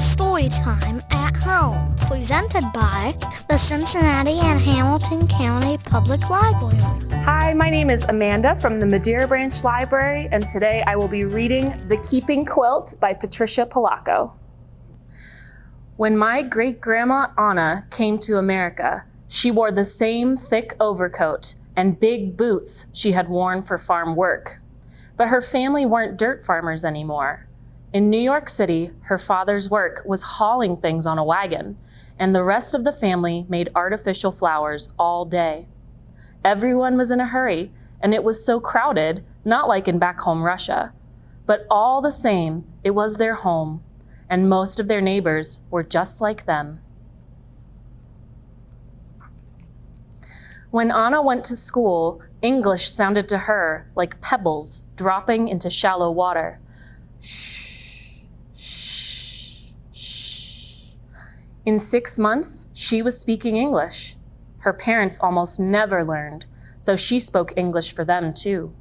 Storytime at Home, presented by the Cincinnati and Hamilton County Public Library. Hi, my name is Amanda from the Madeira Branch Library, and today I will be reading The Keeping Quilt by Patricia Polacco. When my great-grandma Anna came to America, she wore the same thick overcoat and big boots she had worn for farm work. But her family weren't dirt farmers anymore. In New York City, her father's work was hauling things on a wagon, and the rest of the family made artificial flowers all day. Everyone was in a hurry, and it was so crowded, not like in back home Russia. But all the same, it was their home, and most of their neighbors were just like them. When Anna went to school, English sounded to her like pebbles dropping into shallow water. Shh. In 6 months, she was speaking English. Her parents almost never learned, so she spoke English for them too.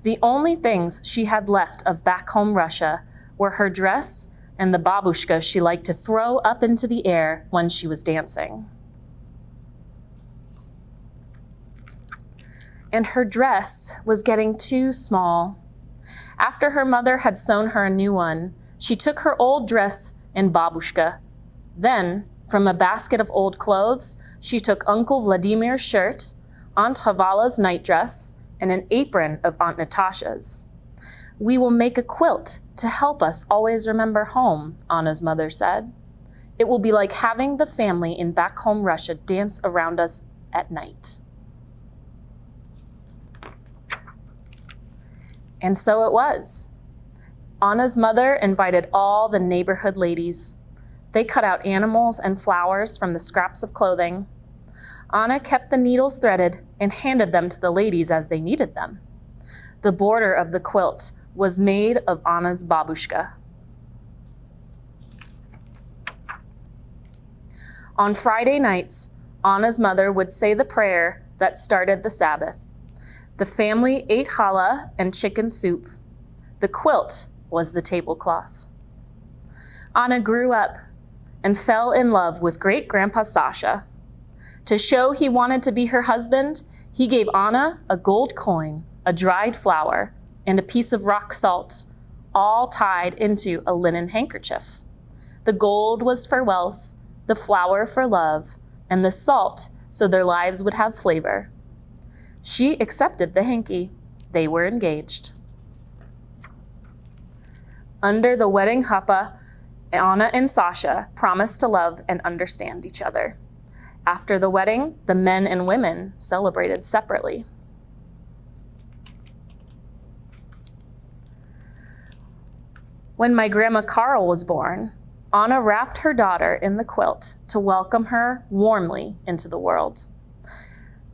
The only things she had left of back home Russia were her dress and the babushka she liked to throw up into the air when she was dancing. And her dress was getting too small. After her mother had sewn her a new one, she took her old dress and babushka. Then, from a basket of old clothes, she took Uncle Vladimir's shirt, Aunt Havala's nightdress, and an apron of Aunt Natasha's. "We will make a quilt to help us always remember home," Anna's mother said. "It will be like having the family in back home Russia dance around us at night." And so it was. Anna's mother invited all the neighborhood ladies. They cut out animals and flowers from the scraps of clothing. Anna kept the needles threaded and handed them to the ladies as they needed them. The border of the quilt was made of Anna's babushka. On Friday nights, Anna's mother would say the prayer that started the Sabbath. The family ate challah and chicken soup. The quilt was the tablecloth. Anna grew up and fell in love with great-grandpa Sasha. To show he wanted to be her husband, he gave Anna a gold coin, a dried flower, and a piece of rock salt, all tied into a linen handkerchief. The gold was for wealth, the flower for love, and the salt so their lives would have flavor. She accepted the hanky. They were engaged. Under the wedding chuppah, Anna and Sasha promised to love and understand each other. After the wedding, the men and women celebrated separately. When my grandma Carl was born, Anna wrapped her daughter in the quilt to welcome her warmly into the world.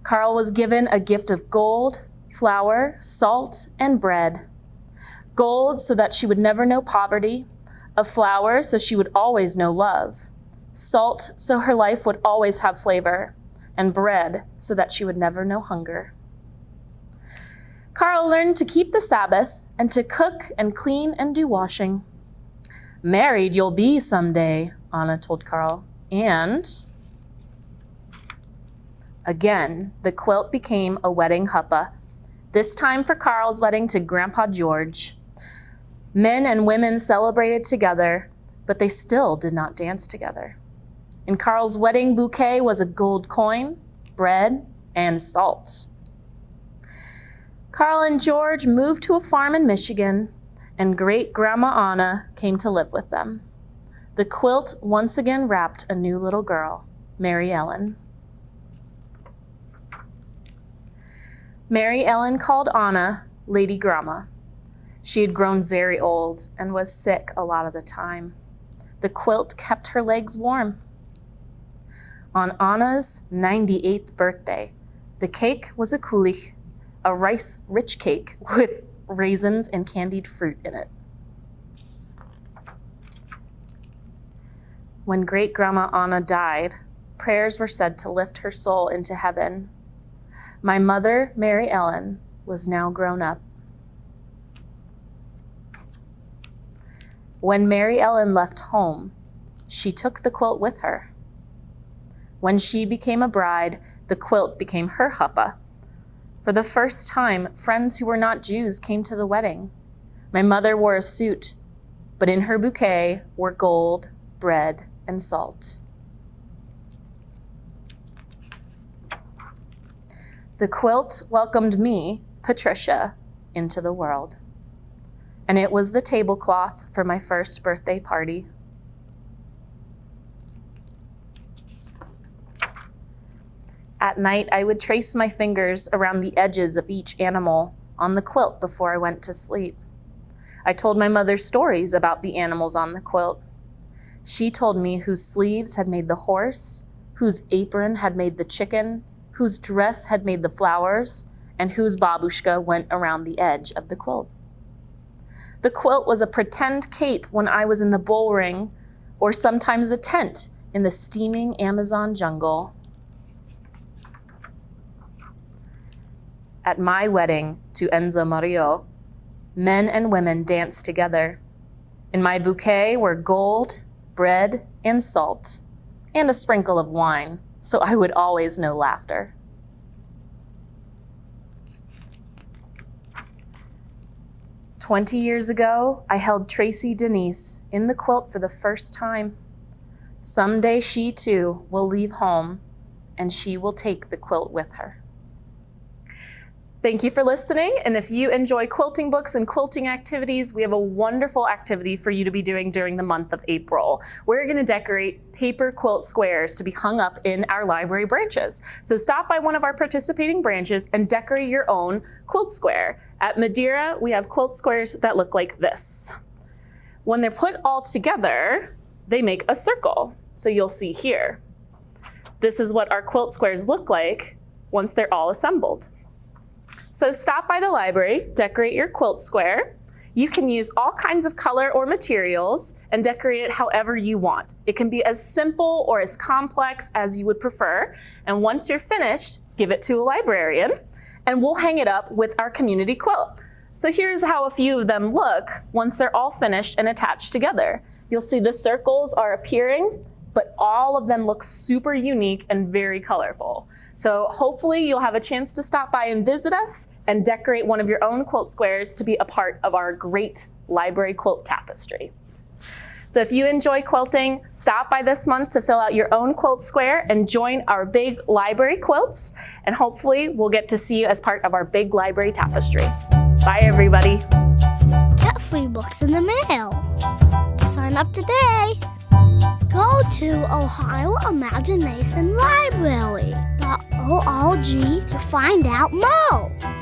Carl was given a gift of gold, flour, salt, and bread. Gold so that she would never know poverty, a flower so she would always know love, salt so her life would always have flavor, and bread so that she would never know hunger. Carl learned to keep the Sabbath and to cook and clean and do washing. "Married you'll be someday," Anna told Carl, and again, the quilt became a wedding chuppah, this time for Carl's wedding to Grandpa George. Men and women celebrated together, but they still did not dance together. In Carl's wedding bouquet was a gold coin, bread, and salt. Carl and George moved to a farm in Michigan, and great-grandma Anna came to live with them. The quilt once again wrapped a new little girl, Mary Ellen. Mary Ellen called Anna Lady Grandma. She had grown very old and was sick a lot of the time. The quilt kept her legs warm. On Anna's 98th birthday, the cake was a kulich, a rice-rich cake with raisins and candied fruit in it. When great-grandma Anna died, prayers were said to lift her soul into heaven. My mother, Mary Ellen, was now grown up. When Mary Ellen left home, she took the quilt with her. When she became a bride, the quilt became her chuppah. For the first time, friends who were not Jews came to the wedding. My mother wore a suit, but in her bouquet were gold, bread, and salt. The quilt welcomed me, Patricia, into the world. And it was the tablecloth for my first birthday party. At night, I would trace my fingers around the edges of each animal on the quilt before I went to sleep. I told my mother stories about the animals on the quilt. She told me whose sleeves had made the horse, whose apron had made the chicken, whose dress had made the flowers, and whose babushka went around the edge of the quilt. The quilt was a pretend cape when I was in the bull ring, or sometimes a tent in the steaming Amazon jungle. At my wedding to Enzo Mario, men and women danced together. In my bouquet were gold, bread, and salt, and a sprinkle of wine, so I would always know laughter. "20 years ago, I held Tracy Denise in the quilt for the first time. Someday she too will leave home, and she will take the quilt with her." Thank you for listening, and if you enjoy quilting books and quilting activities, we have a wonderful activity for you to be doing during the month of April. We're going to decorate paper quilt squares to be hung up in our library branches. So stop by one of our participating branches and decorate your own quilt square. At Madeira, we have quilt squares that look like this. When they're put all together, they make a circle. So you'll see here. This is what our quilt squares look like once they're all assembled. So stop by the library, decorate your quilt square. You can use all kinds of color or materials and decorate it however you want. It can be as simple or as complex as you would prefer. And once you're finished, give it to a librarian and we'll hang it up with our community quilt. So here's how a few of them look once they're all finished and attached together. You'll see the circles are appearing, but all of them look super unique and very colorful. So hopefully you'll have a chance to stop by and visit us and decorate one of your own quilt squares to be a part of our great library quilt tapestry. So if you enjoy quilting, stop by this month to fill out your own quilt square and join our big library quilts. And hopefully we'll get to see you as part of our big library tapestry. Bye everybody. Get free books in the mail. Sign up today. Go to Ohio Imagination Library.org to find out more.